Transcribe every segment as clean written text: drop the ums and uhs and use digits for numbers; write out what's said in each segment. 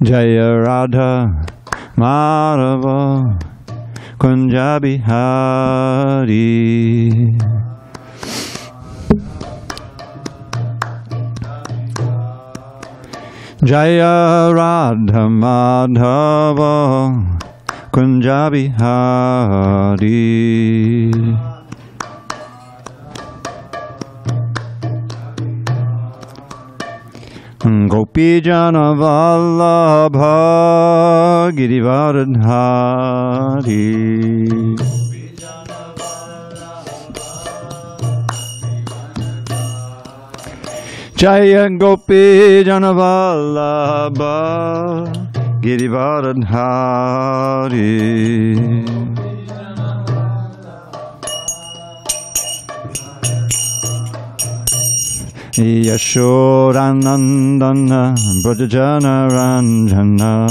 Jaya Radha Madhava Kunja Bihari. Jaya Radha Madhava Kunja Bihari. Gopi Jana Vallabha Girivardhari. Jaya Gopi Jana Vallabha Girivardhari. Yashodanandana Brajajana Ranjana.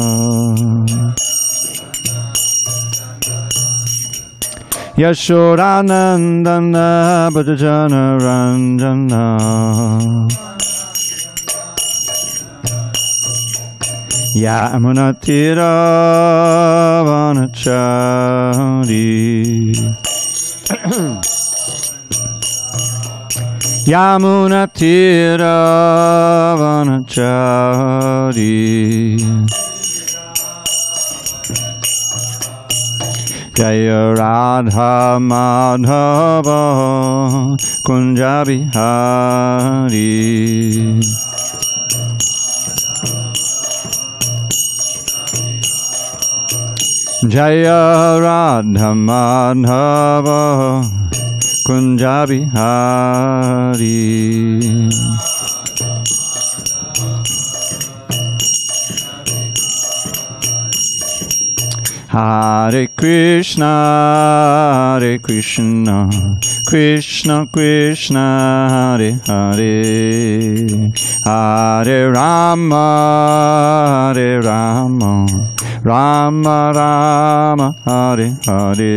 Yashodanandana Brajajana Ranjana. Yamunatira Vanachari. Yamunatira Vanachari. Jaya Radha Madhava Kunja Bihari. Jaya Radha Madhava Kunja Bihari. Hare Krishna, Hare Krishna, Krishna Krishna, Hare Hare, Hare Rama, Hare Rama, Rama Rama, Hare Hare,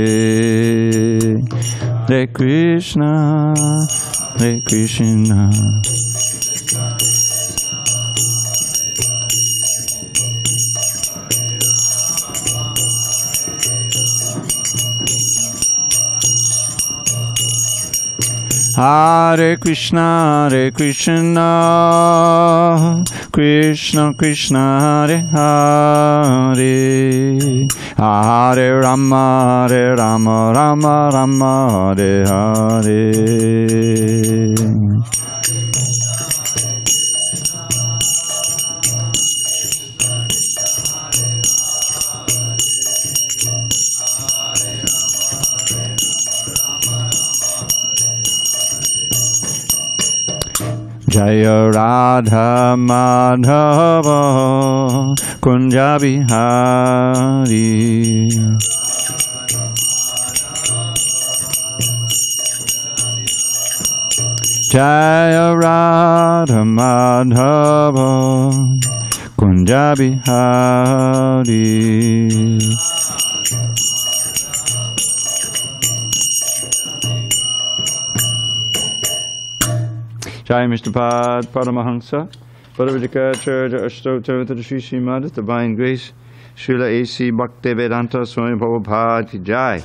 Hare Krishna, Hare Krishna. Hare Krishna, Hare Krishna, Krishna Krishna, Hare Hare, Hare Rama, Hare Rama, Rama Rama, Hare Hare. Jaya Radha Madhava Kunja Bihari. Jaya Radha Madhava Kunja Bihari. Jai Mr. Pad Paramahansa, Bhagavad Gita, Ashtottara Sri Srimad, Divine Grace, Srila A.C. Bhaktivedanta Swami Prabhupada ki Jai.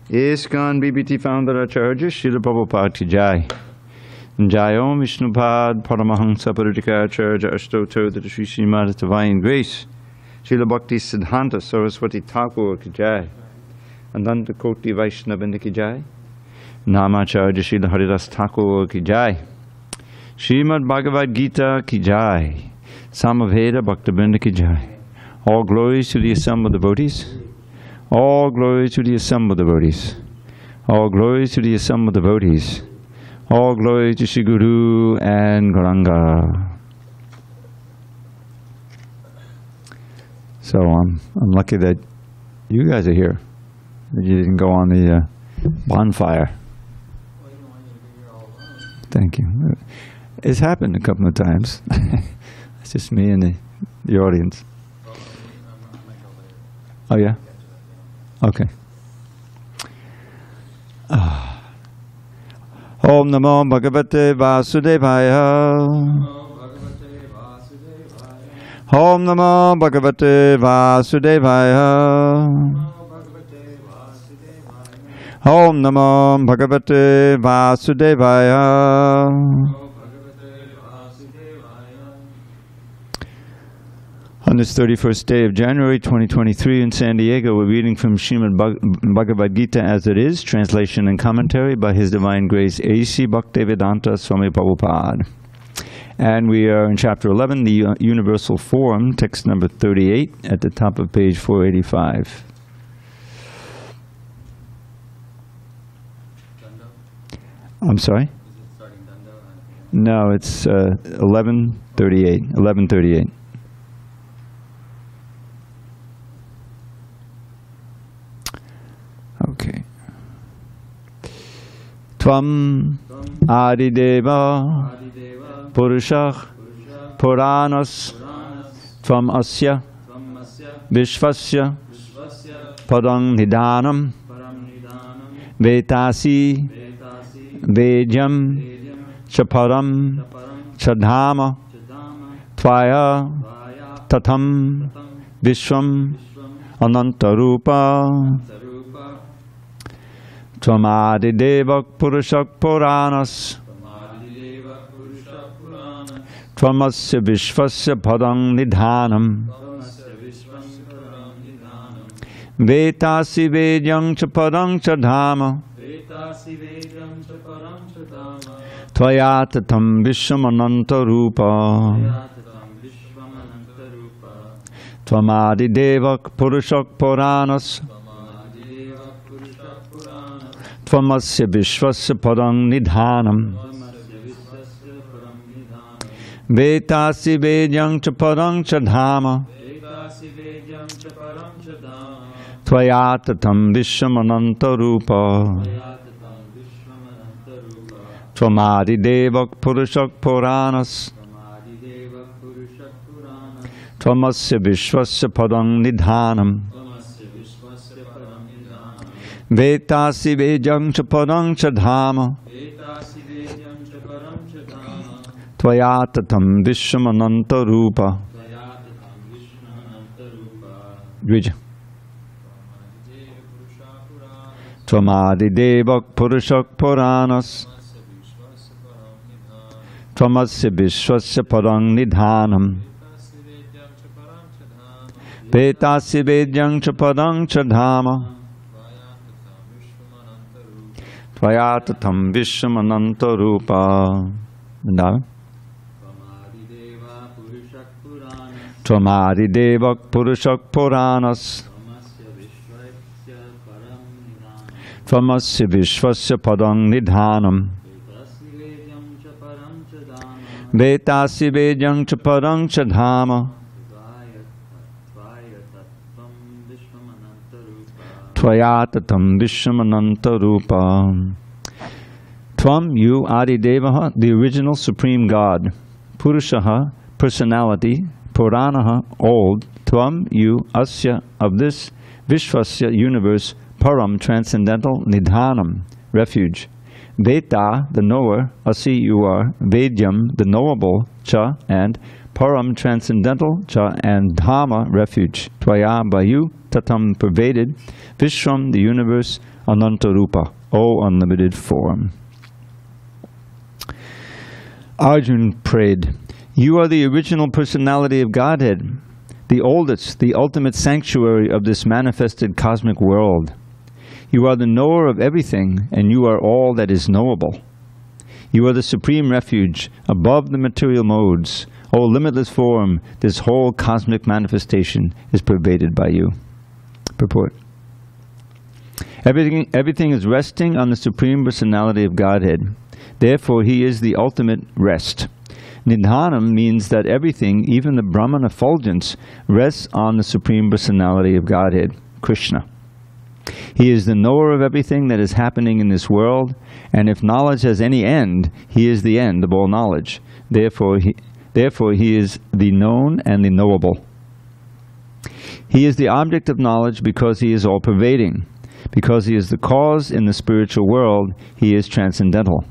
ISKCON BBT Founder Acharya Srila Prabhupada ki Jai. Jai Om Vishnupad Paramahansa Bhagavad Gita, Ashtottara Sri Srimad, Divine Grace, Srila Bhakti Siddhanta Saraswati Thakur ki Jai. Ananta Koti Vaishnavanda ki Jai. Namacharya Srila Haridas Thakur ki Jai. Srimad Bhagavad Gita ki Jai. Samaveda Bhaktivinoda ki Jai. All glories to the assembled devotees. All glories to the assembled devotees. All glories to the assembled devotees. All glories to Shri Guru and Gauranga. So I'm lucky that you guys are here. That you didn't go on the bonfire. Thank you. It's happened a couple of times. It's just me and the audience. Oh yeah? Okay. Om Namo Bhagavate Vasudevaya. Om Namo Bhagavate Vasudevaya. Om Namo Bhagavate Vasudevaya. On this 31st day of January 2023 in San Diego, we're reading from Srimad Bhagavad Gita as it is, translation and commentary by His Divine Grace A.C. Bhaktivedanta Swami Prabhupada. And we are in chapter 11, the Universal Form, text number 38, at the top of page 485. I'm sorry? Is it starting Dando? No, it's 1138. 1138. Okay. Tvam Adideva Purushah Puranas Tvam Asya Vishvasya Padang Nidanam Vetasi Vejam Chaparam Chadhama Tvaya Tatham Vishwam Anantarupa Tvamadidevak Purushak Puranas Tvamasya Vishvasya Padang Nidhanam Vetasi Vejam Chapadang Chadhama Tvayatatam Vishwamanantarupa Tvamadidevak Purushak Puranas Tvamasya Vishvasya Padang Nidhanam Vetasi Vejam Chapadang Chadhama Tvayatatam Vishwamanantarupa Tvamadidevak Purushak Puranas Tvamasya Vishvasya Padang Nidhanam Vetasi Vejam Chapadang Chadhama Tvayatatam Vishwamanantarupa. Dvija. Tvamadidevak Purushak Puranas Tvamasya Vishvasya Padang Nidhanam Vetasi Vejam Chapadang Chadhama Tvayatatam Vishwamanantarupa. Tvamadidevak Purushak Puranas Tvamasya Vishvasya Padang Nidhanam Vetasi Vejam Chapadang Chadhama Tvayatatam Vishwamanantarupa. Tvam, you, Adidevaha, the original Supreme God. Purushaha, personality. Puranaha, old. Tvam, you, Asya, of this. Vishvasya, universe. Param, transcendental. Nidhanam, refuge. Veta, the knower. Asi, you are. Vedyam, the knowable. Cha, and. Param, transcendental. Cha, and Dhamma, refuge. Tvaya, by you. Tatam, pervaded. Vishram, the universe. Anantarupa, O unlimited form. Arjuna prayed, you are the original personality of Godhead, the oldest, the ultimate sanctuary of this manifested cosmic world. You are the knower of everything, and you are all that is knowable. You are the supreme refuge above the material modes. O limitless form, this whole cosmic manifestation is pervaded by you. Purport. Everything is resting on the Supreme Personality of Godhead. Therefore, He is the ultimate rest. Nidhanam means that everything, even the Brahman effulgence, rests on the Supreme Personality of Godhead, Krishna. He is the knower of everything that is happening in this world, and if knowledge has any end, He is the end of all knowledge. Therefore, He is the known and the knowable. He is the object of knowledge because He is all-pervading. Because He is the cause in the spiritual world, He is transcendental.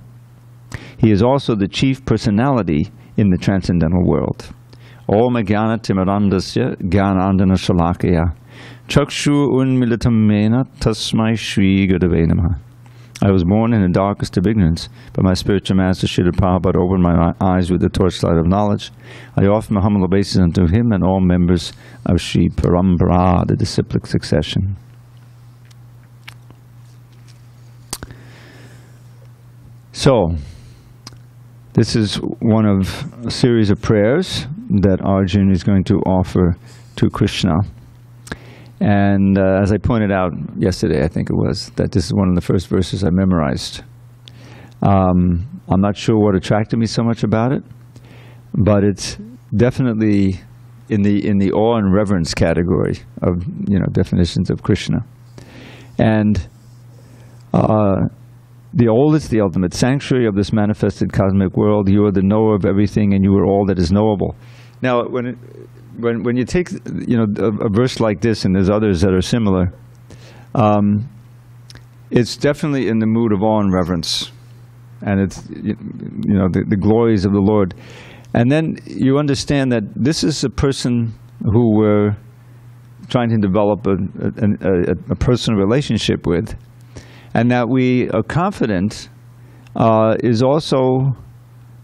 He is also the chief personality in the transcendental world. Om Jnana Timirandasya Jnanandana Shalakaya Chakshu Unmilitam Mena Tasmai Shri Gurave Namaha. I was born in the darkest of ignorance, but my spiritual master Srila Prabhupada opened my eyes with the torchlight of knowledge. I offer my humble obeisance unto him and all members of Sri Parampara, the disciplic succession. So, this is one of a series of prayers that Arjuna is going to offer to Krishna. And as I pointed out yesterday, I think it was, that this is one of the first verses I memorized. I'm not sure what attracted me so much about it, but it's definitely in the awe and reverence category of, you know, definitions of Krishna. And the oldest, the ultimate sanctuary of this manifested cosmic world, you are the knower of everything, and you are all that is knowable. Now, when you take, you know, a verse like this, and there's others that are similar, it's definitely in the mood of awe and reverence, and it's, you know, the glories of the Lord. And then you understand that this is a person who we're trying to develop a personal relationship with, and that we are confident is also,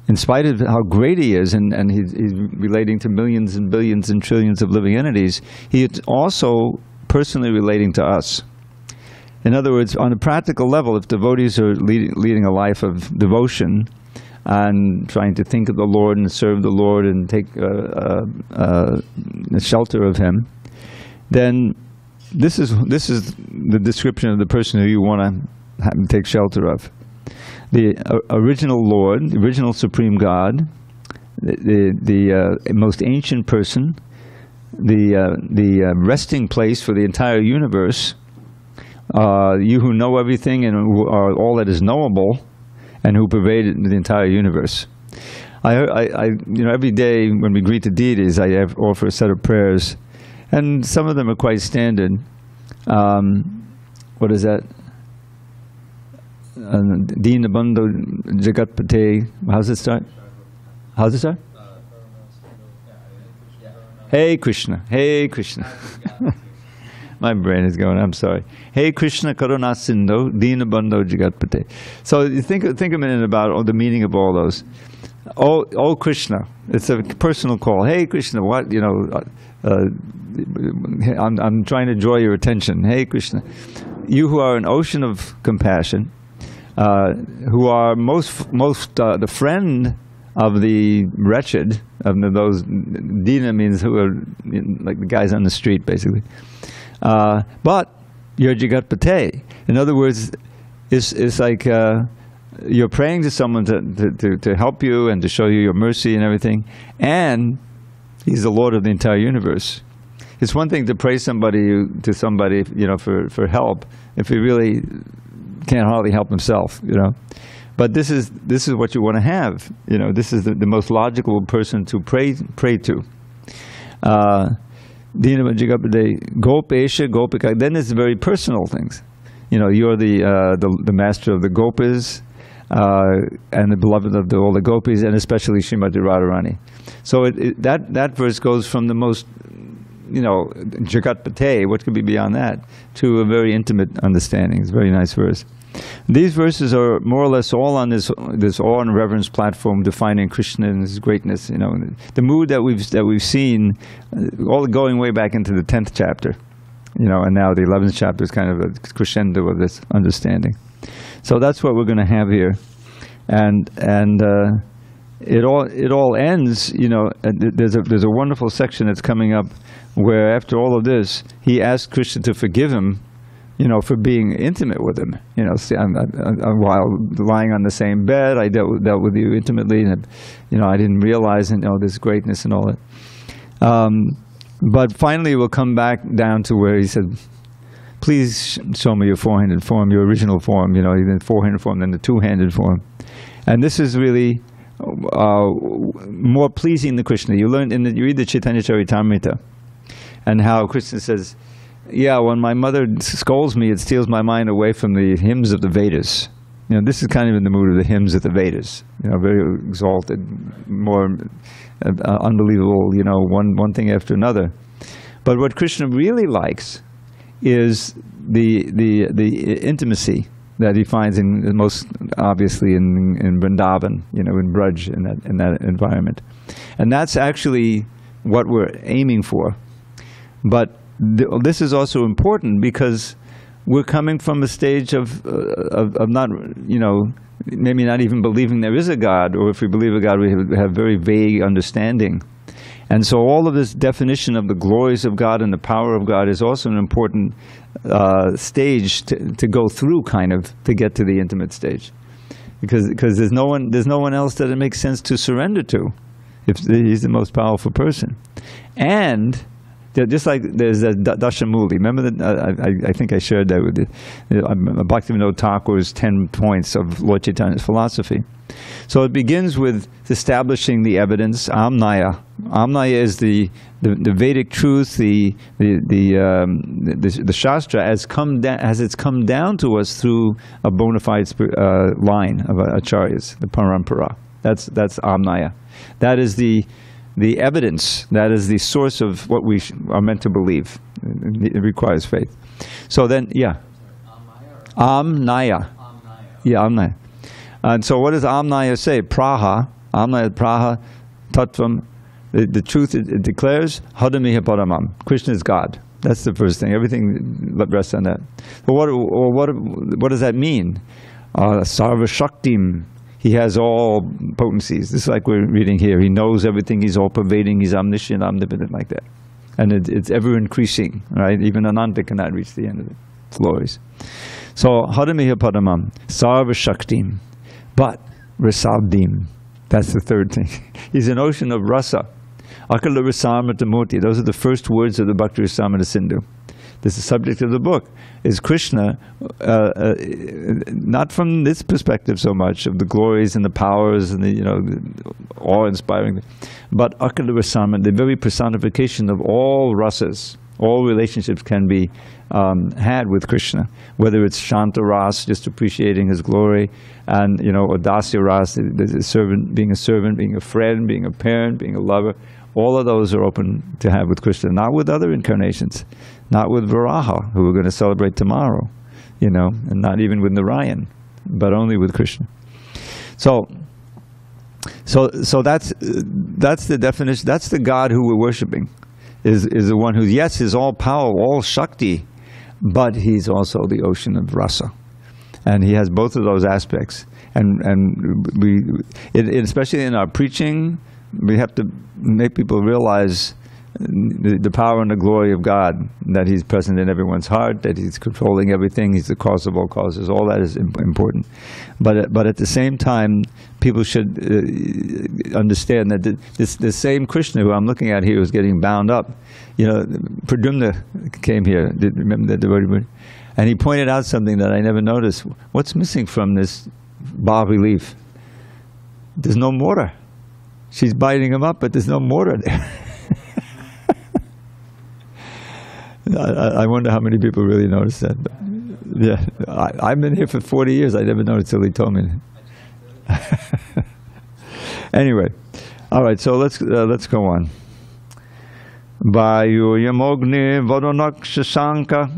in spite of how great he is, and he's relating to millions and billions and trillions of living entities, he is also personally relating to us. In other words, on a practical level, if devotees are leading a life of devotion and trying to think of the Lord and serve the Lord and take the shelter of Him, then this is the description of the person who you want to take shelter of. The original Lord, the original Supreme God, the most ancient person, the resting place for the entire universe, you who know everything and who are all that is knowable, and who pervade the entire universe. You know, every day when we greet the deities, I offer a set of prayers, and some of them are quite standard. What is that? Dīna Bandho Jagatpate. How's it start? How's it start? Hey Krishna, hey Krishna. My brain is going, I'm sorry. Hey Krishna Karuna Sindho Dīna Bandho Jagatpate. So you think a minute about the meaning of all those. Oh Krishna, it's a personal call. Hey Krishna, what, you know, I'm trying to draw your attention. Hey Krishna, you who are an ocean of compassion, who are most the friend of the wretched, of those, Dina means who are, you know, like the guys on the street, basically. But you're Jagatpate. In other words, it's like you're praying to someone to help you and to show you your mercy and everything, and He's the Lord of the entire universe. It's one thing to pray to somebody, you know, for help if he really can't hardly help himself, you know. But this is what you want to have, you know. This is the most logical person to pray to. Dīna Jagapade Gopesha Gopika. Then it's very personal things. You know, you're the master of the Gopas, and the beloved of all the Gopis, and especially Srimati Radharani. So that verse goes from the most, you know, Jagatpate, what could be beyond that, to a very intimate understanding. It's a very nice verse. These verses are more or less all on this awe and reverence platform, defining Krishna and His greatness. You know, the mood that we've seen, all going way back into the 10th chapter, you know, and now the 11th chapter is kind of a crescendo of this understanding. So that's what we're going to have here, and it all ends. You know, there's a wonderful section that's coming up where after all of this, he asked Krishna to forgive him, you know, for being intimate with him. You know, while lying on the same bed, I dealt with you intimately, and you know, I didn't realize, and, you know, this greatness and all that. But finally, we'll come back down to where he said, "Please show me your four-handed form, your original form. You know, the four-handed form, then the two-handed form." And this is really more pleasing to Krishna. You read the Chaitanya Charitamrita, and how Krishna says, yeah, when my mother scolds me, it steals my mind away from the hymns of the Vedas. You know, this is kind of in the mood of the hymns of the Vedas. You know, very exalted, more unbelievable. You know, one thing after another. But what Krishna really likes is the intimacy that he finds in most obviously in Vrindavan, you know, in Braj, in that environment, and that's actually what we're aiming for. But this is also important because we're coming from a stage of not, you know, maybe not even believing there is a God, or if we believe a God, we have very vague understanding. And so all of this definition of the glories of God and the power of God is also an important stage to go through, kind of, to get to the intimate stage, because there's no one else that it makes sense to surrender to, if he's the most powerful person. And just like there's a Dashamuli. Remember that I think I shared that with you. Bhaktivinoda Thakur's 10 points of Lord Chaitanya's philosophy. So it begins with establishing the evidence. Amnaya. Amnaya is the Vedic truth, the Shastra as it's come down to us through a bona fide line of acharyas, the parampara. That's Amnaya. That is the evidence. That is the source of what we are meant to believe. It requires faith. So then, yeah. Amnaya. Yeah, Amnaya. And so what does Amnaya say? Praha. Amnaya, Praha, Tattvam. The truth it declares, Hadamiha Paramam. Krishna is God. That's the first thing. Everything rests on that. But what does that mean? Sarva Shaktim. He has all potencies. This is like we're reading here. He knows everything. He's all-pervading. He's omniscient, omnipotent, like that. And it's ever increasing, right? Even Ananta cannot reach the end of its glories. So, Hadamiha Padamam, Sarva Shaktim. But, Rasabdim. That's the third thing. He's an ocean of rasa. Akala Rasamrita Murti. Those are the first words of the Bhakti Rasamrita Sindhu. This is the subject of the book. Is Krishna, not from this perspective so much of the glories and the powers and the, you know, awe-inspiring, but Akala Rasamrita, the very personification of all rasas. All relationships can be had with Krishna, whether it's Shanta Ras, just appreciating his glory, and, you know, or Dasya Ras, the servant, being a friend, being a parent, being a lover. All of those are open to have with Krishna, not with other incarnations, not with Varaha, who we're going to celebrate tomorrow, you know, and not even with Narayan, but only with Krishna. So that's the definition. That's the God who we're worshiping. Is the one who, yes, is all power, all Shakti, but he's also the ocean of rasa. And he has both of those aspects. And especially in our preaching, we have to make people realize the power and the glory of God, that he's present in everyone's heart, that he's controlling everything, he's the cause of all causes. All that is important. But at the same time, people should understand that the same Krishna who I'm looking at here is getting bound up. You know, Pradyumna came here, remember that devotee? And he pointed out something that I never noticed. What's missing from this bas-relief? There's no mortar. She's biting him up, but there's no mortar there. I wonder how many people really notice that. But yeah, I've been here for 40 years. I never noticed till he told me. Anyway, all right. So let's go on. Vayu yamogni varunak shashanka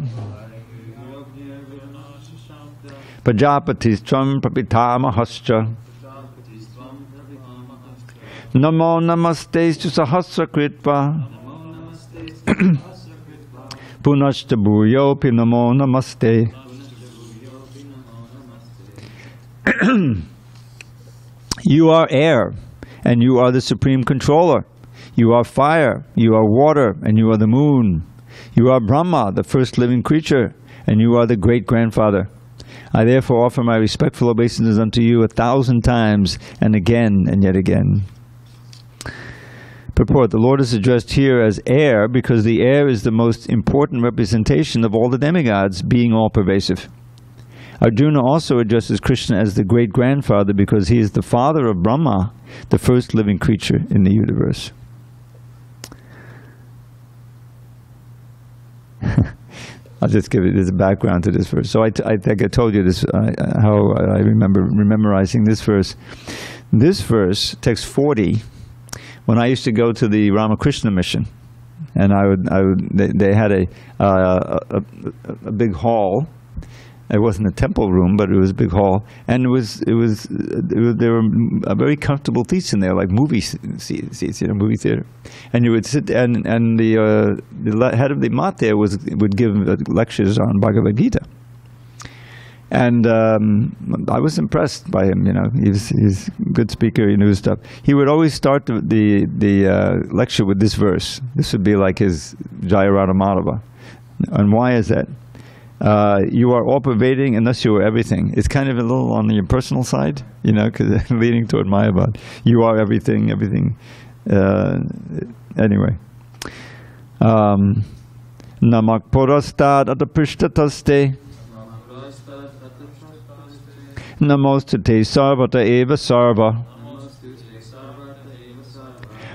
Prajapatis tvam prapitamahascha Namo namaste to sahasra kritva Punashta bhuyo pinamo namaste. You are air, and you are the supreme controller. You are fire, you are water, and you are the moon. You are Brahma, the first living creature, and you are the great-grandfather. I therefore offer my respectful obeisances unto you 1,000 times, and again, and yet again. Purport: the Lord is addressed here as air because the air is the most important representation of all the demigods, being all-pervasive. Arjuna also addresses Krishna as the great-grandfather because he is the father of Brahma, the first living creature in the universe. I'll just give you this background to this verse. So I think I told you this, how I remember memorizing this verse. This verse, text 40, when I used to go to the Ramakrishna mission, and they had a big hall. It wasn't a temple room, but it was a big hall, and there were very comfortable seats in there, like movie seats, movie theater. And you would sit, and the head of the mat there would give lectures on Bhagavad Gita. And I was impressed by him. He's a good speaker. He knew stuff. He would always start the lecture with this verse. This would be like his Jaya Radha Madhava. And why is that? You are all-pervading, and thus you are everything. It's kind of a little on your personal side, because leaning toward Mayavad. You are everything. Anyway. Namak porastad atapishtataste. Namostate sarvata eva sarva.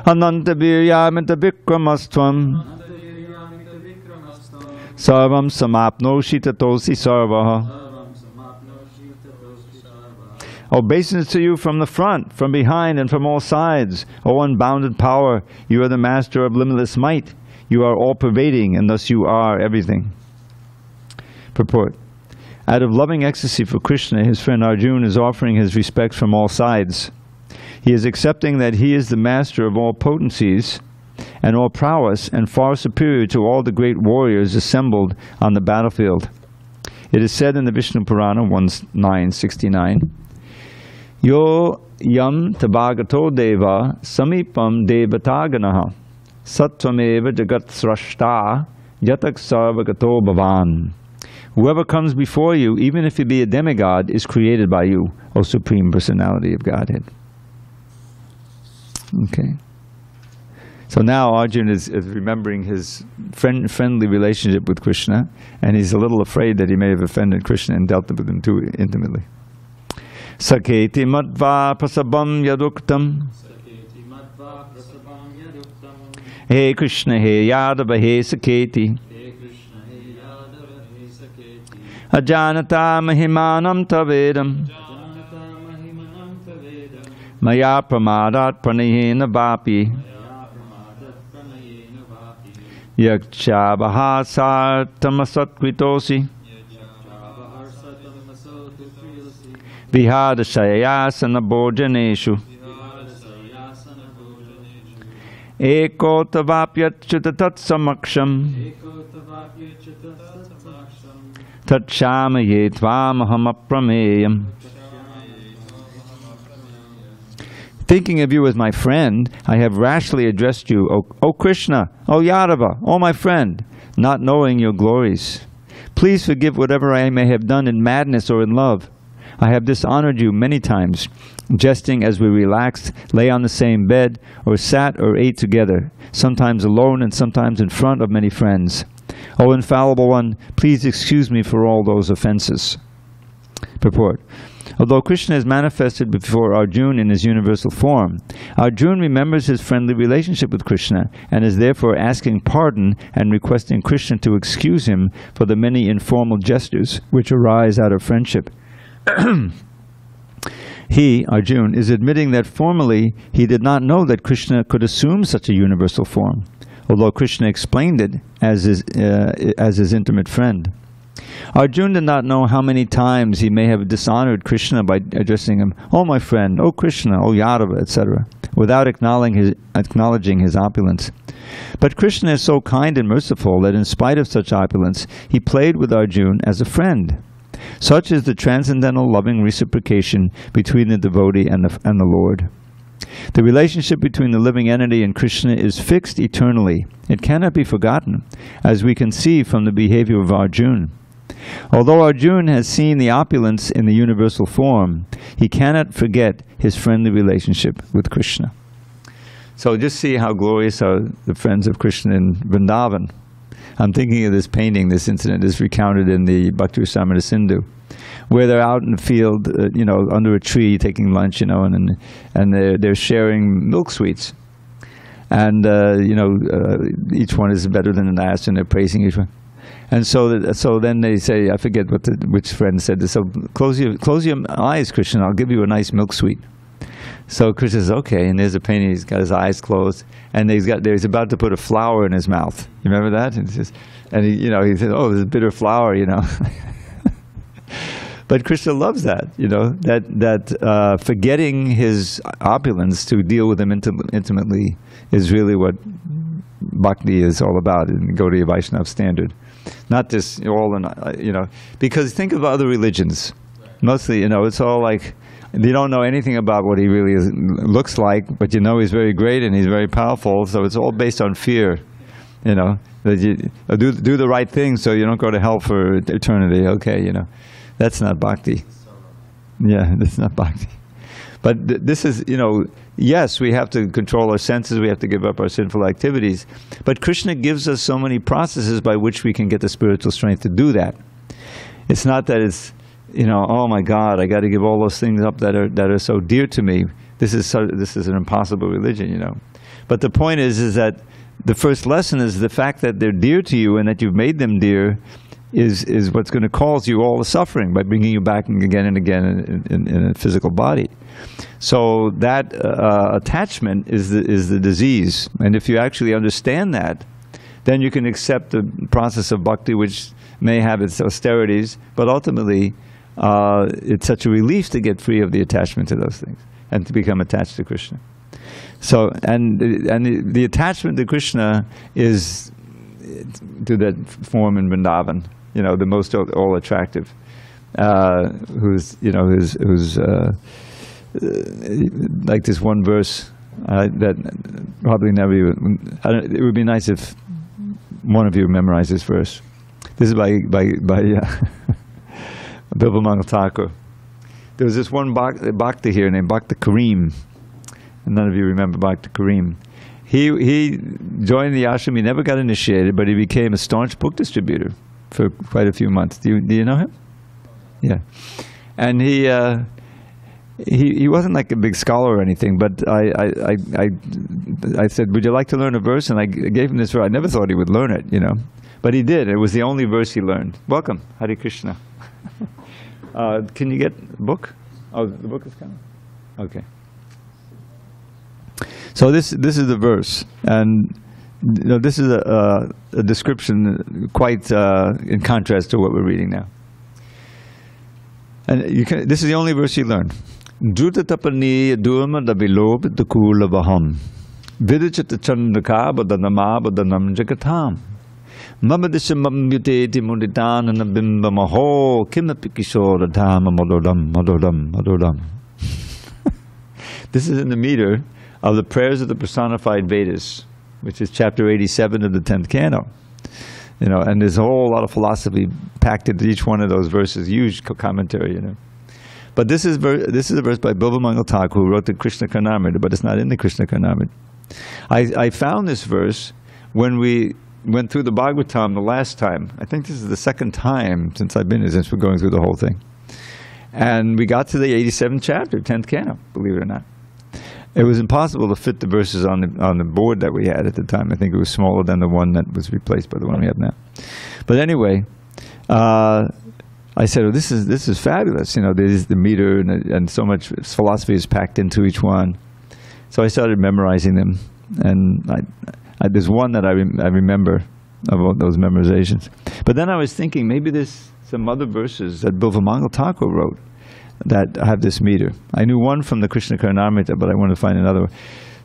Ananta viryamita vikramastvam. Sarvam samapnoshi tatosi sarvaha. Obeisance to you from the front, from behind, and from all sides. O unbounded power, you are the master of limitless might. You are all-pervading, and thus you are everything. Purport. Out of loving ecstasy for Krishna, his friend Arjuna is offering his respects from all sides. He is accepting that he is the master of all potencies and all prowess, and far superior to all the great warriors assembled on the battlefield. It is said in the Vishnu Purana 1.9.69, Yo yam tabhagato deva samipam devataganaha sattvameva jagat srashta yatak sarvagato bhavan. Whoever comes before you, even if he be a demigod, is created by you, O Supreme Personality of Godhead. Okay. So now Arjuna is remembering his friendly relationship with Krishna, and he's a little afraid that he may have offended Krishna and dealt with him too intimately. Saketi matva prasabam yaduktam. Hey Krishna, hey Yadava, hey Saketi. Ajanata mahimanam tavedam. Maya pramadat pranayena vapi. Yaksha bahasartamasatkritosi. Vihada shayasana bhojaneshu. Eko tavapyachyuta tatsamaksham. Tatshamaye tvamaham aprameyam. Thinking of you as my friend, I have rashly addressed you, O Krishna, O Yadava, O my friend, not knowing your glories. Please forgive whatever I may have done in madness or in love. I have dishonored you many times, jesting as we relaxed, lay on the same bed, or sat or ate together, sometimes alone and sometimes in front of many friends. O infallible one, please excuse me for all those offenses. Purport. Although Krishna is manifested before Arjuna in his universal form, Arjuna remembers his friendly relationship with Krishna and is therefore asking pardon and requesting Krishna to excuse him for the many informal gestures which arise out of friendship. He, Arjuna, is admitting that formerly he did not know that Krishna could assume such a universal form, although Krishna explained it as his intimate friend. Arjuna did not know how many times he may have dishonored Krishna by addressing him, "Oh my friend, oh Krishna, oh Yadava," etc., without acknowledging his opulence. But Krishna is so kind and merciful that in spite of such opulence, he played with Arjuna as a friend. Such is the transcendental loving reciprocation between the devotee and the Lord. The relationship between the living entity and Krishna is fixed eternally. It cannot be forgotten, as we can see from the behavior of Arjuna. Although Arjuna has seen the opulence in the universal form, he cannot forget his friendly relationship with Krishna. So just see how glorious are the friends of Krishna in Vrindavan. I'm thinking of this painting. This incident is recounted in the Bhakti Rasamrita Sindhu, where they're out in the field, under a tree taking lunch, and they're sharing milk sweets, and each one is better than the last, and they're praising each one. And so then they say, I forget which friend said this. So close your eyes, Krishna. I'll give you a nice milk sweet. So Krishna says, okay. And there's a painting. He's got his eyes closed, and he's about to put a flower in his mouth. You remember that? And he says, oh, there's a bitter flower. But Krishna loves that. That forgetting his opulence to deal with him intimately is really what bhakti is all about, in the Gaudiya Vaishnava standard. Not this because think of other religions. Mostly, it's all like, you don't know anything about what he really looks like, but he's very great and he's very powerful, so it's all based on fear. That you do the right thing so you don't go to hell for eternity. Okay, that's not bhakti. Yeah, that's not bhakti. But this is, yes, we have to control our senses, we have to give up our sinful activities, but Krishna gives us so many processes by which we can get the spiritual strength to do that. It's not that it's, oh my God, I got to give all those things up that are so dear to me. This is an impossible religion, But the point is that the first lesson is the fact that they're dear to you and that you've made them dear is what's going to cause you all the suffering by bringing you back again and again in a physical body. So that attachment is the disease. And if you actually understand that, then you can accept the process of bhakti, which may have its austerities, but ultimately it's such a relief to get free of the attachment to those things and to become attached to Krishna. So, and the attachment to Krishna is to that form in Vrindavan, the most all attractive, who's like this one verse that probably never even, it would be nice if one of you memorized this verse. This is by Bilvamangal Thakur. There was this one bhakta here named Bhakta Karim. And none of you remember Bhakta Karim. He joined the ashram. He never got initiated, but he became a staunch book distributor for quite a few months. Do you know him? Yeah. And he wasn't like a big scholar or anything, but I said, would you like to learn a verse? And I gave him this verse. I never thought he would learn it, But he did. It was the only verse he learned. Welcome, Hare Krishna. Can you get a book? Oh, the book is coming? Okay. So this is the verse, and this is a description quite in contrast to what we're reading now. And this is the only verse you learned. Druta tapani durma da vilob dakula baham vidichata chandaka badanama badanam jagatam mamadishamam yuteti muditan and bimba maho kimapikishora dhamma madodam madodam madodam. This is in the meter of the prayers of the personified Vedas, which is chapter 87 of the 10th canto. And there's a whole lot of philosophy packed into each one of those verses, huge commentary, But this is a verse by Bilvamangal Thakur, who wrote the Krishna Karnamrita, but it's not in the Krishna Karnamrita. I found this verse when we went through the Bhagavatam the last time. I think this is the second time since I've been here, since we're going through the whole thing. And we got to the 87th chapter, 10th canto, believe it or not. It was impossible to fit the verses on the board that we had at the time. I think it was smaller than the one that was replaced by the one we have now. But anyway, I said, "Oh, this is fabulous! There's the meter and so much philosophy is packed into each one." So I started memorizing them, and there's one that I remember of all those memorizations. But then I was thinking maybe there's some other verses that Bilvamangal Thakur wrote that have this meter. I knew one from the Krishna Karnamrita, but I wanted to find another one.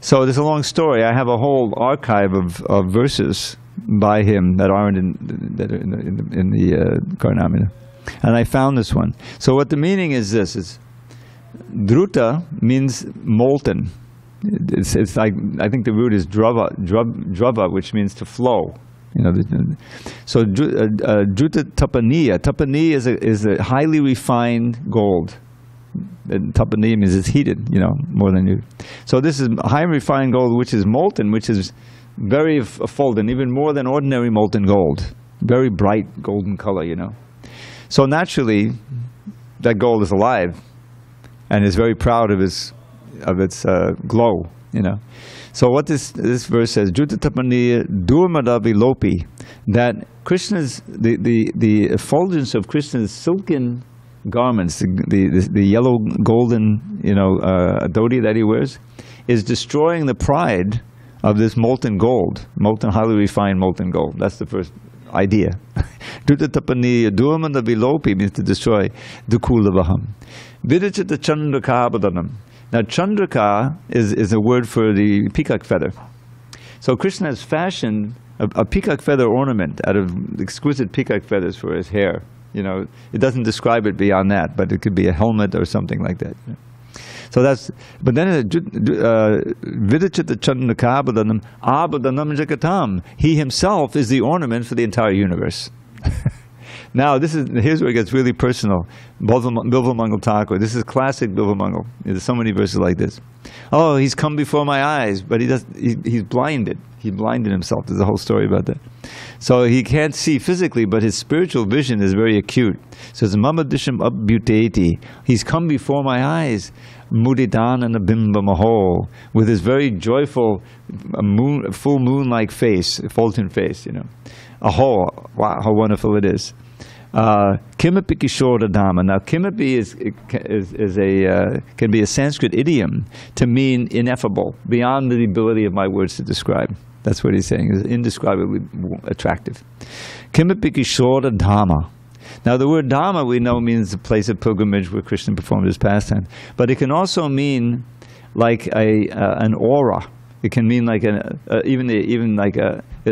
So there's a long story. I have a whole archive of verses by him that aren't in the Karnamrita. And I found this one. So what the meaning is this, is Druta means molten. It's like, I think the root is drava, which means to flow. So Druta tapaniya. Tapaniya is a highly refined gold. And tapaniya means it's heated, more than you. So this is high refined gold, which is molten, which is very full, and even more than ordinary molten gold. Very bright golden color, So naturally, that gold is alive and is very proud of its glow, So what this verse says, Jutatapaniya Durmada Vilopi, that Krishna's, the effulgence of Krishna's silken garments, the yellow golden, dhoti that he wears, is destroying the pride of this molten gold, highly refined molten gold. That's the first idea. Dutatapani Durmana Vilopi means to destroy Dukulavaham. Vidachita Chandraka Badanam. Now Chandraka is a word for the peacock feather. So Krishna has fashioned a peacock feather ornament out of exquisite peacock feathers for his hair. It doesn't describe it beyond that, but it could be a helmet or something like that. So that's, but then Vidachita Chandaka Badanam Abadanam Jagatam. He himself is the ornament for the entire universe. Now here's where it gets really personal. Bilvamangal Thakur. This is classic Bilvamangal. There's so many verses like this. Oh, he's come before my eyes, but he's blinded. He blinded himself. There's a whole story about that. So he can't see physically, but his spiritual vision is very acute. So it's Mamadisham Abhyuteti. He's come before my eyes. Mudidana Nabimba Maho, with his very joyful full moon-like face, fulgent face, Aho, wow, how wonderful it is. Kimapi Kishora Dhamma. Now Kimapi can be a Sanskrit idiom to mean ineffable, beyond the ability of my words to describe. That's what he's saying, is indescribably attractive. Kimapi Kishora Dhamma. Now the word Dhamma we know means a place of pilgrimage where Krishna performed his pastime, but it can also mean like an aura. It can mean like even like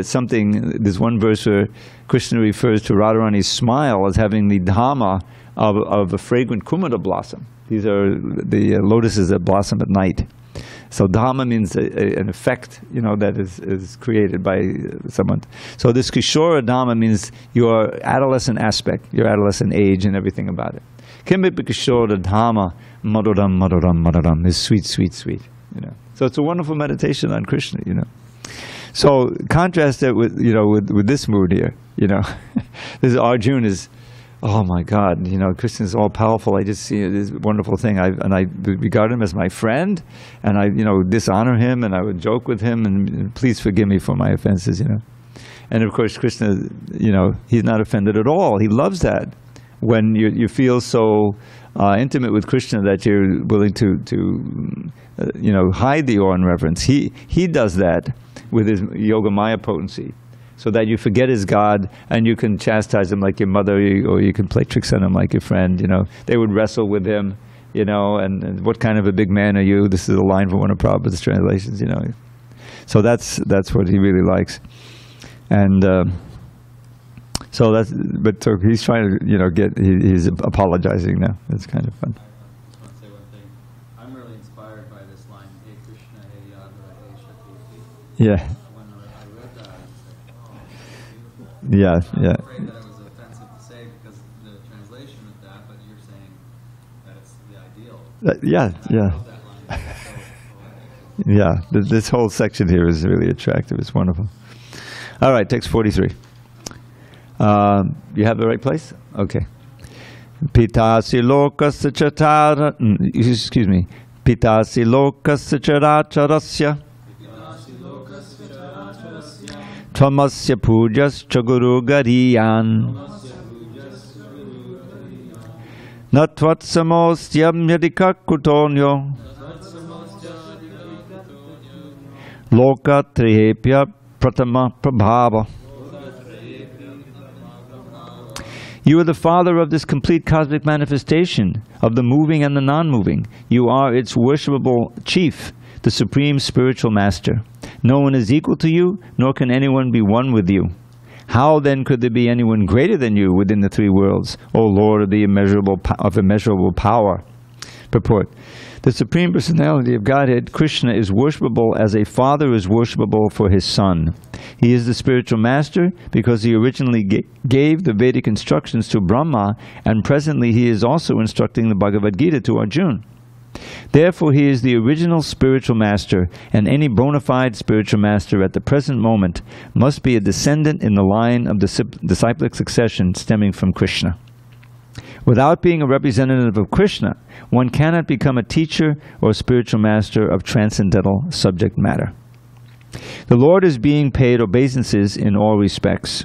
something. There's one verse where Krishna refers to Radharani's smile as having the Dhamma of a fragrant kumara blossom. These are the lotuses that blossom at night. So Dhamma means an effect, that is created by someone. So this Kishora Dhamma means your adolescent aspect, your adolescent age and everything about it. Kimbipa Kishora Dhamma Maduram Maduram Maduram is sweet, sweet, sweet. So it's a wonderful meditation on Krishna, So contrast that with this mood here, This Arjuna is, oh my God, Krishna is all powerful. I just see this wonderful thing. I regard him as my friend, and I dishonor him, and I would joke with him, and please forgive me for my offenses, And of course, Krishna, he's not offended at all. He loves that when you feel so intimate with Krishna that you're willing to hide the awe and reverence. He does that with his Yogamaya potency, so that you forget his God and you can chastise him like your mother, or you can play tricks on him like your friend. They would wrestle with him, and what kind of a big man are you? This is a line from one of Prabhupada's translations, So that's what he really likes, and so he's trying to he's apologizing now. It's kind of fun. I just want to say one thing. I'm really inspired by this line, Hey Krishna, Hey Yadava, Hey Shakti. Yeah. When I read that, I was like, oh, beautiful. Yeah, I'm yeah. afraid that it was offensive to say because the translation of that, but you're saying that it's the ideal. Yeah, yeah. I love that line. It's so poetic. Yeah, this whole section here is really attractive. It's wonderful. All right, text 43. You have the right place? Okay. Pitasi lokasya chatara, excuse me. Pitasi lokasya characharasya. Tvamasya pujas chaguru gariyan. Natvatsamostyam yadika kutonyo. Loka trihepya pratama prabhava. You are the father of this complete cosmic manifestation, of the moving and the non-moving. You are its worshipable chief, the supreme spiritual master. No one is equal to you, nor can anyone be one with you. How then could there be anyone greater than you within the three worlds, O Lord of the immeasurable power? Purport. The Supreme Personality of Godhead, Krishna, is worshipable as a father is worshipable for his son. He is the spiritual master because he originally gave the Vedic instructions to Brahma, and presently he is also instructing the Bhagavad Gita to Arjuna. Therefore he is the original spiritual master, and any bona fide spiritual master at the present moment must be a descendant in the line of the disciplic succession stemming from Krishna. Without being a representative of Krishna, one cannot become a teacher or spiritual master of transcendental subject matter. The Lord is being paid obeisances in all respects.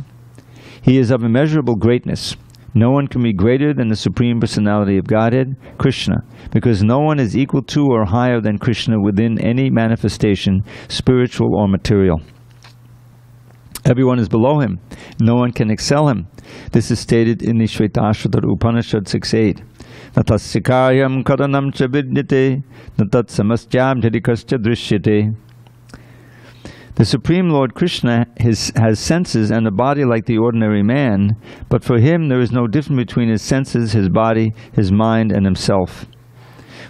He is of immeasurable greatness. No one can be greater than the Supreme Personality of Godhead, Krishna, because no one is equal to or higher than Krishna within any manifestation, spiritual or material. Everyone is below him. No one can excel him. This is stated in the Shvetashvatara Upanishad 6.8. Natasikayam karanam cha vidyate, natat samastyam jadikascha drishyate. The Supreme Lord Krishna has senses and a body like the ordinary man, but for him there is no difference between his senses, his body, his mind, and himself.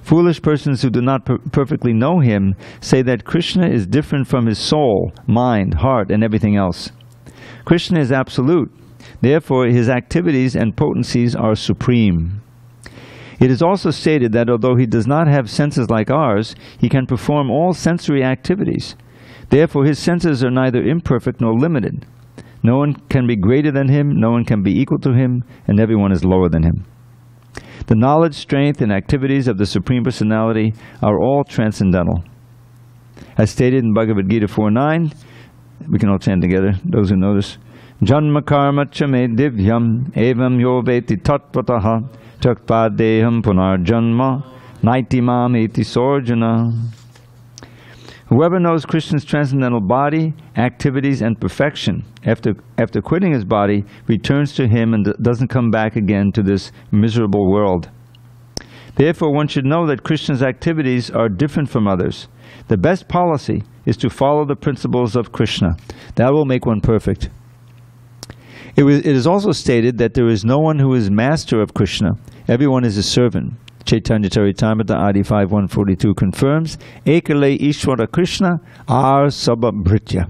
Foolish persons who do not perfectly know him say that Krishna is different from his soul, mind, heart, and everything else. Krishna is absolute. Therefore, his activities and potencies are supreme. It is also stated that although he does not have senses like ours, he can perform all sensory activities. Therefore, his senses are neither imperfect nor limited. No one can be greater than him, no one can be equal to him, and everyone is lower than him. The knowledge, strength, and activities of the Supreme Personality are all transcendental. As stated in Bhagavad Gita 4.9, we can all chant together, those who notice. Janma karma cha me divyam evam yo veti tattvataha chakpadeham punar janma naitimam eti sorjana. Whoever knows Krishna's transcendental body, activities, and perfection, after quitting his body, returns to him and doesn't come back again to this miserable world. Therefore, one should know that Krishna's activities are different from others. The best policy is to follow the principles of Krishna. That will make one perfect. It is also stated that there is no one who is master of Krishna. Everyone is a servant. Chaitanya Charitamrita Adi 5.142 confirms, Ekale Ishvara Krishna ar sababhritya.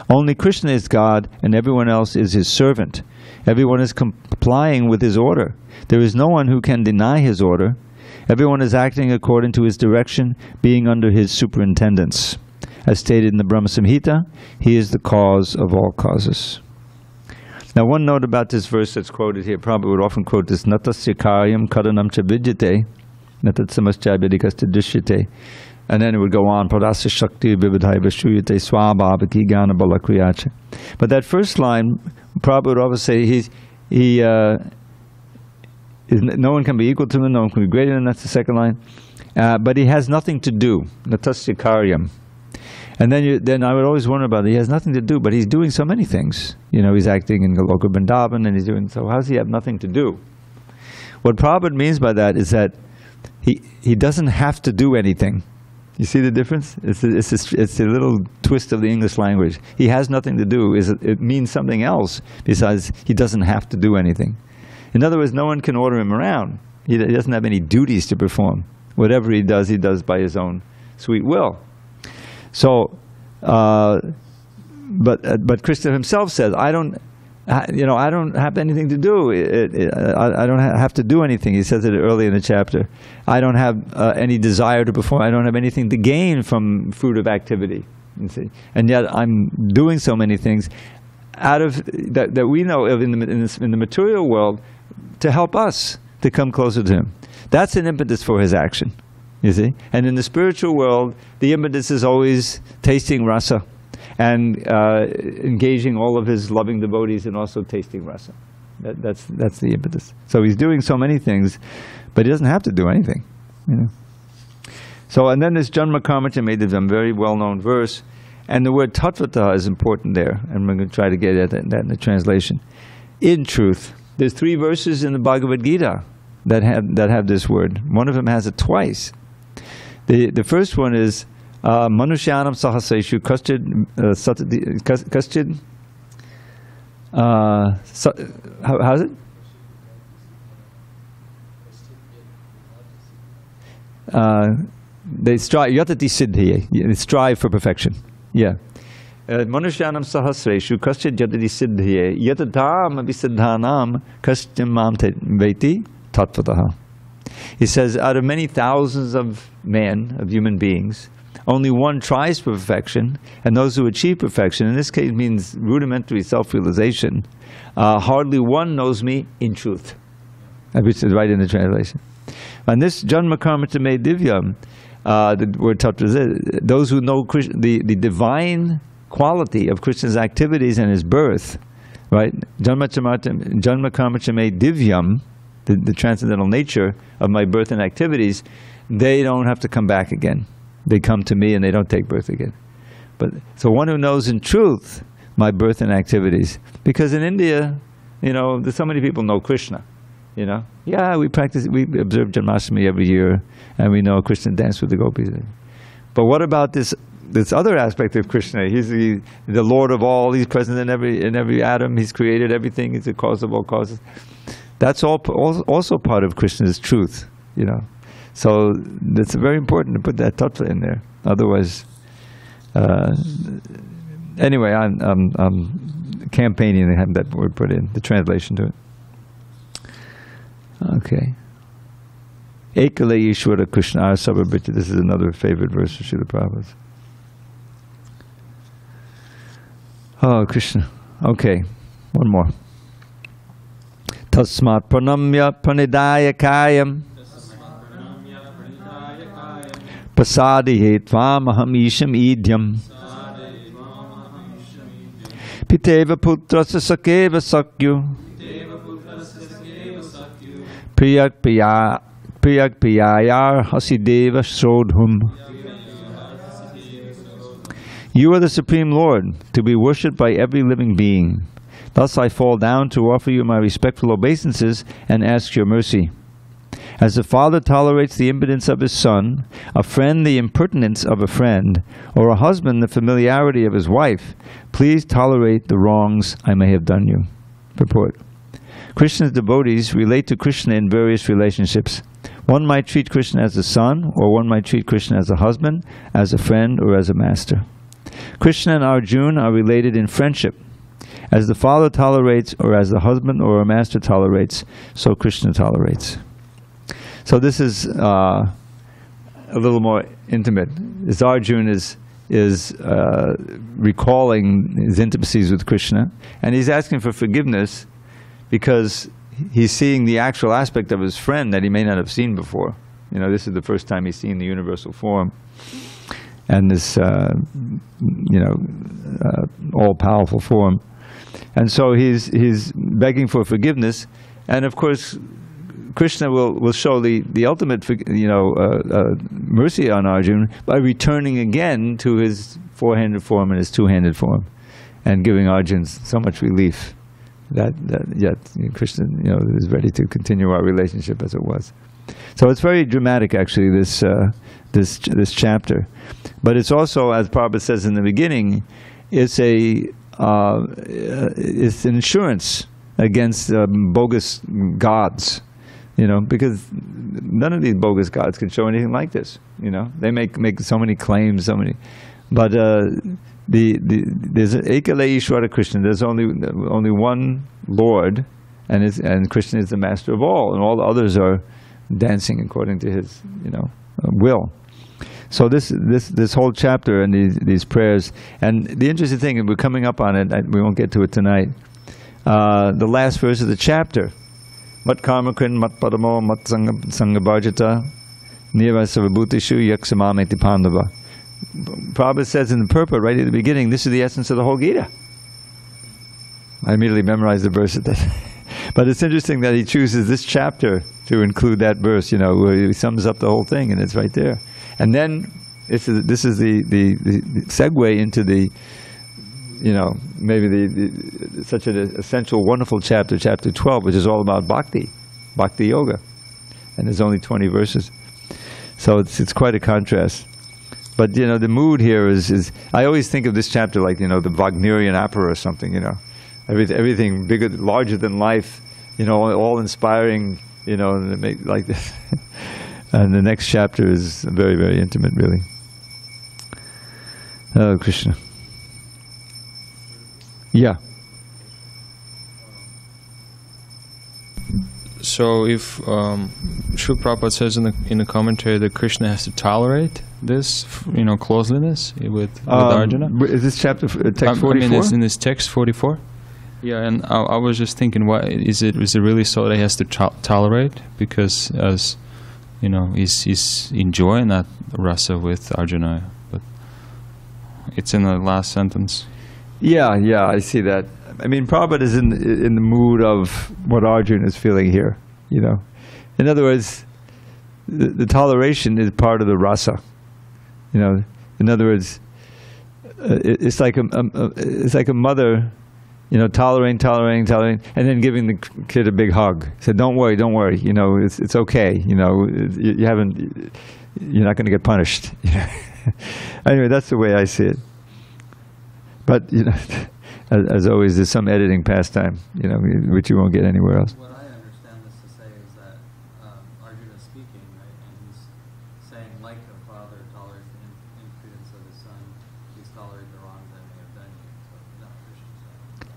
Only Krishna is God and everyone else is his servant. Everyone is complying with his order. There is no one who can deny his order. Everyone is acting according to his direction, being under his superintendence. As stated in the Brahma Samhita, he is the cause of all causes. Now, one note about this verse that's quoted here, Prabhupada would often quote this, Natasya karyam karanam cha vidyate, natat samascha vidikasta drishyate. And then it would go on, Padasya shakti vividhai vashuyate swabhavaki gana balakriyacha. But that first line, Prabhupada would always say, no one can be equal to him, no one can be greater than, that's the second line. But he has nothing to do, natasya karyam. And then I would always wonder about it. He has nothing to do, but he's doing so many things. You know, he's acting in Goloka Vrindavan, and he's doing, so how does he have nothing to do? What Prabhupada means by that is that he doesn't have to do anything. You see the difference? It's a little twist of the English language. He has nothing to do. It means something else besides he doesn't have to do anything. In other words, no one can order him around. He doesn't have any duties to perform. Whatever he does by his own sweet will. So, but Krishna himself says, I don't have anything to do. I don't have to do anything. He says it early in the chapter. I don't have any desire to perform. I don't have anything to gain from fruit of activity. You see, and yet I'm doing so many things out of that we know of in the material world to help us to come closer to him. That's an impetus for his action. You see? And in the spiritual world, the impetus is always tasting rasa and engaging all of his loving devotees and also tasting rasa. That's the impetus. So he's doing so many things, but he doesn't have to do anything. You know? So, and then this Janma Karma Chamedivam, very well-known verse, and the word tattvata is important there, and we're going to try to get at that in the translation. In truth, there's 3 verses in the Bhagavad Gita that have this word. One of them has it twice. The first one is Manushyanam Sahasreshu Kaschid how's it? They strive yatati siddhi. They strive for perfection. Yeah. Manushyanam Sahasreshu Kaschid yatati siddhi yatatam abhisiddhanam kaschim mam veti tattvataha. He says, out of many thousands of human beings, only one tries for perfection, and those who achieve perfection, in this case means rudimentary self-realization, hardly one knows me in truth. Which is right in the translation. And this Janma Karma Tame Divyam, the word tattva is those who know the divine quality of Krishna's activities and his birth, right? Janma karma chame divyam, the transcendental nature of my birth and activities, they don't have to come back again. They come to me and they don't take birth again. But so one who knows in truth my birth and activities, because in India, there's so many people know Krishna. Yeah, we observe Janmashtami every year, and we know Krishna danced with the gopis. But what about this other aspect of Krishna? He's the Lord of all. He's present in every atom. He's created everything. He's the cause of all causes. That's also part of Krishna's truth. So it's very important to put that tattva in there. Otherwise, anyway, I'm campaigning to have that word put in, the translation to it. Okay. Ekale Ishvara Krishna Sabhabhita. This is another favorite verse of Srila Prabhupada. Oh, Krishna. Okay, one more. Tasmat pranamya pranidaya kayam pasadihe tvamaham isham idyam piteva putrasa sakeva sakyu priyak piyayar hasideva srodhum. You are the Supreme Lord, to be worshipped by every living being. Thus I fall down to offer you my respectful obeisances and ask your mercy. As the father tolerates the impudence of his son, a friend the impertinence of a friend, or a husband the familiarity of his wife, please tolerate the wrongs I may have done you. Purport. Krishna's devotees relate to Krishna in various relationships. One might treat Krishna as a son, or one might treat Krishna as a husband, as a friend, or as a master. Krishna and Arjuna are related in friendship. As the father tolerates, or as the husband or a master tolerates, so Krishna tolerates. So this is a little more intimate. As Arjuna is recalling his intimacies with Krishna, and he's asking for forgiveness because he's seeing the actual aspect of his friend that he may not have seen before. This is the first time he's seen the universal form and this, all-powerful form. And so he's begging for forgiveness, and of course, Krishna will show the ultimate, mercy on Arjuna by returning again to his four-handed form and his two-handed form, and giving Arjuna so much relief that yet Krishna, is ready to continue our relationship as it was. So it's very dramatic, actually, this chapter. But it's also, as Prabhupada says in the beginning, it's an insurance against bogus gods, because none of these bogus gods can show anything like this. They make so many claims, but there's Ekale Ishvara Krishna. There's only one Lord, and Krishna is the master of all, and all the others are dancing according to his will. So this whole chapter and these prayers, and the interesting thing, and we're coming up on it, we won't get to it tonight, the last verse of the chapter, Mat karma krin mat padamo mat sangha bhajata nirvasavabhutishu yaksamameti pandava. Prabhupada says in the purport right at the beginning, this is the essence of the whole Gita. I immediately memorized the verse at that. But it's interesting that he chooses this chapter to include that verse, where he sums up the whole thing, and it's right there. And then this is the segue into the, maybe such an essential, wonderful chapter 12, which is all about bhakti yoga, and there's only 20 verses, so it's quite a contrast. But the mood here is I always think of this chapter like the Wagnerian opera or something, everything bigger, larger than life, all inspiring, like this. And the next chapter is very, very intimate, really. Oh, Krishna. Yeah. So if Srila Prabhupada says in the commentary that Krishna has to tolerate this, closeliness with Arjuna. Is this chapter text 44? I mean, it's in this text 44. Yeah, and I was just thinking, why is it really so that he has to tolerate? Because as he's enjoying that rasa with Arjuna, but it's in the last sentence. Yeah, I see that. I mean, Prabhupada is in the mood of what Arjuna is feeling here, In other words, the toleration is part of the rasa, In other words, it's like a mother, tolerating, and then giving the kid a big hug. Said, "Don't worry, it's okay. You're not going to get punished." Anyway, that's the way I see it. But as always, there's some editing pastime, which you won't get anywhere else. What I understand this to say is that Arjuna is speaking, right, and he's saying, like a father tolerates the impudence of his son, he's tolerated the wrongs I may have done you. So not Krishna saying.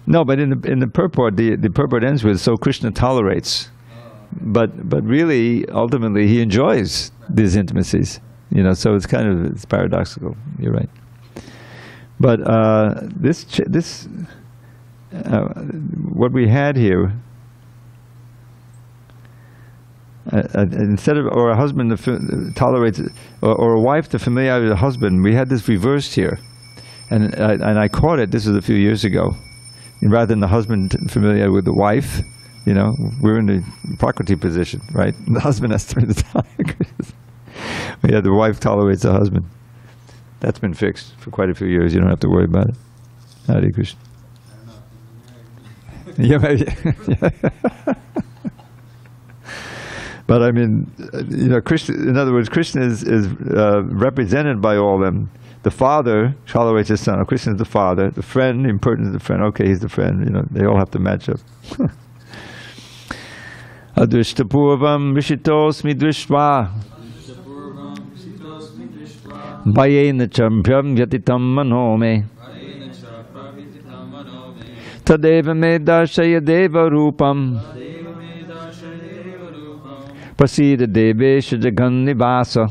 No, but in the purport, the purport ends with, so Krishna tolerates. But really, ultimately, he enjoys these intimacies. So it's paradoxical. You're right. But what we had here, instead of, or a husband tolerates, or a wife to familiarize with a husband, we had this reversed here. And I caught it, this was a few years ago. Rather than the husband familiar with the wife, we're in the Prakriti position, right? The husband has to be the tolerate. Yeah, the wife tolerates the husband. That's been fixed for quite a few years. You don't have to worry about it. Hare Krishna. Yeah, maybe. But I mean, Krishna. In other words, Krishna is represented by all of them. The father tolerates his son. Krishna is the father. The friend, impertinent is the friend. Okay, he's the friend. They all have to match up. Adrishtapurvam rishitosmi drishva Bhayena chambhyam vyatitam manome Tadeva me darshaya deva rupam Prasida devesha jagan nivasa.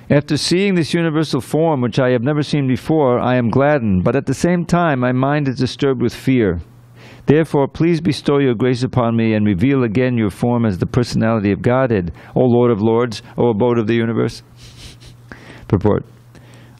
After seeing this universal form, which I have never seen before, I am gladdened, but at the same time my mind is disturbed with fear. Therefore, please bestow your grace upon me and reveal again your form as the personality of Godhead, O Lord of Lords, O abode of the universe. Purport.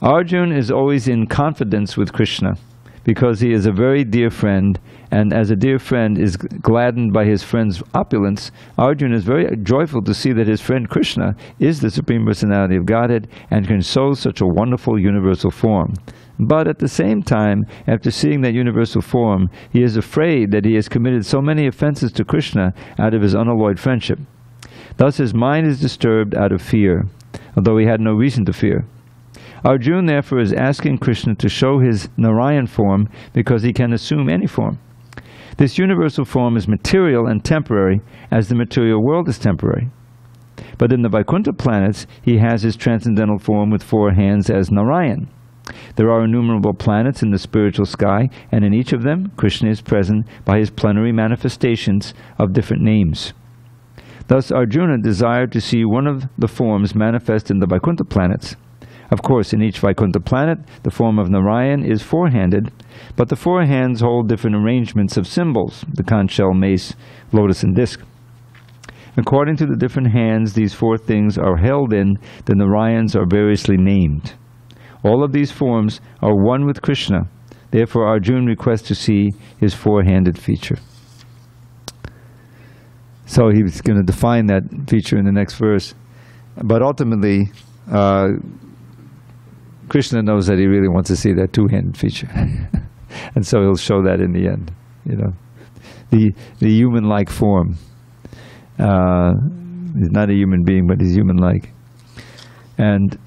Arjuna is always in confidence with Krishna, because he is a very dear friend, and as a dear friend is gladdened by his friend's opulence, Arjuna is very joyful to see that his friend Krishna is the Supreme Personality of Godhead and can show such a wonderful universal form. But at the same time, after seeing that universal form, he is afraid that he has committed so many offenses to Krishna out of his unalloyed friendship. Thus his mind is disturbed out of fear, although he had no reason to fear. Arjuna therefore is asking Krishna to show his Nārayaṇa form because he can assume any form. This universal form is material and temporary, as the material world is temporary. But in the Vaikuntha planets, he has his transcendental form with 4 hands as Nārayaṇa. There are innumerable planets in the spiritual sky, and in each of them, Krishna is present by his plenary manifestations of different names. Thus, Arjuna desired to see one of the forms manifest in the Vaikuntha planets. Of course, in each Vaikuntha planet, the form of Nārayaṇa is 4-handed, but the 4 hands hold different arrangements of symbols, the conch shell, mace, lotus, and disc. According to the different hands these 4 things are held in, the Nārayaṇas are variously named. All of these forms are one with Krishna. Therefore, Arjuna requests to see his 4-handed feature. So he's going to define that feature in the next verse. But ultimately, Krishna knows that he really wants to see that 2-handed feature. And so he'll show that in the end. The human-like form. He's not a human being, but he's human-like. And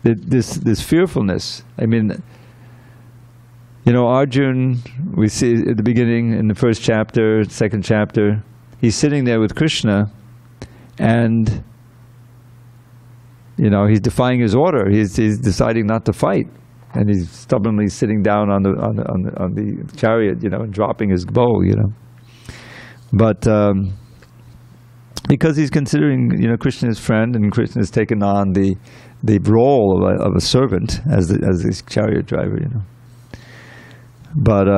this fearfulness. I mean, Arjuna, we see at the beginning, in the first chapter, second chapter, he's sitting there with Krishna, and he's defying his order. He's deciding not to fight, and he's stubbornly sitting down on the chariot, and dropping his bow, But because he's considering, Krishna his friend, and Krishna has taken on the role of a servant as this chariot driver, But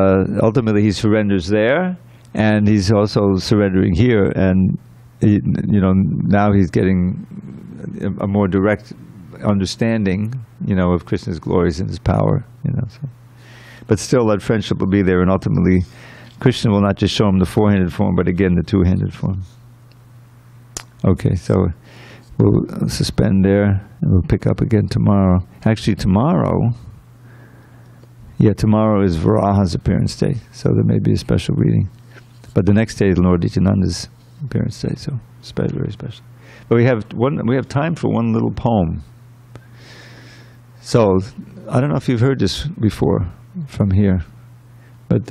ultimately he surrenders there, And he's also surrendering here, and now he's getting a more direct understanding, of Krishna's glories and his power, So. But still, that friendship will be there, and ultimately, Krishna will not just show him the four-handed form, but again the two-handed form. Okay, so we'll suspend there, and we'll pick up again tomorrow. Actually, tomorrow is Varaha's appearance day, so there may be a special reading. But the next day is Lord Nityananda's appearance day, so special, very special. But we have time for one little poem. So I don't know if you've heard this before from here, but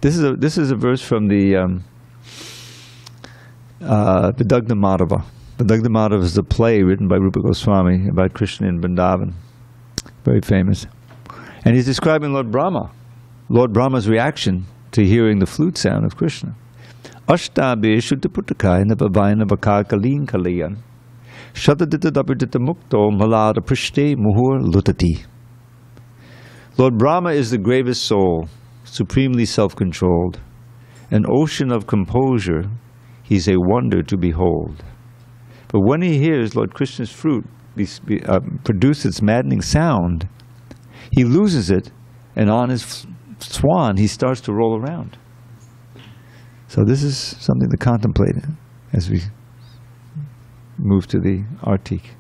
this is a verse from the Vidagna Madhava. Vidagna Madhava is a play written by Rupa Goswami about Krishna in Vrindavan, very famous. And he's describing Lord Brahma's reaction to hearing the flute sound of Krishna. Ashtabe Shuddhaputakai Nabhavayana Vakakalin Kalayan Shatadita Dabhidita Mukto Malada Prishte Muhur Lutati. Lord Brahma is the gravest soul, supremely self-controlled. An ocean of composure, he's a wonder to behold. But when he hears Lord Krishna's flute produce its maddening sound, he loses it, and on his swan he starts to roll around. So this is something to contemplate as we move to the Artik.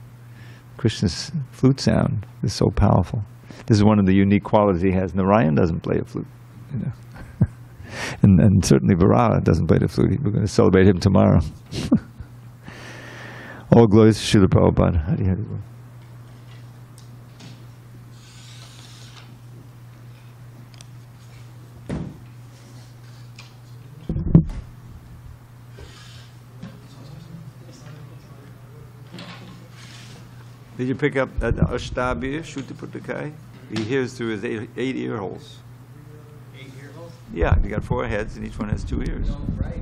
Krishna's flute sound is so powerful. This is one of the unique qualities he has. Narayan doesn't play a flute, and certainly Varaha doesn't play the flute. We're going to celebrate him tomorrow. All glories to Srila Prabhupada. Hari Hari Bol. Did you pick up that Ashtabir, Shuddhaputakai? He hears through his eight ear holes. 8 ear holes? Yeah, you got 4 heads and each one has 2 ears. No, right.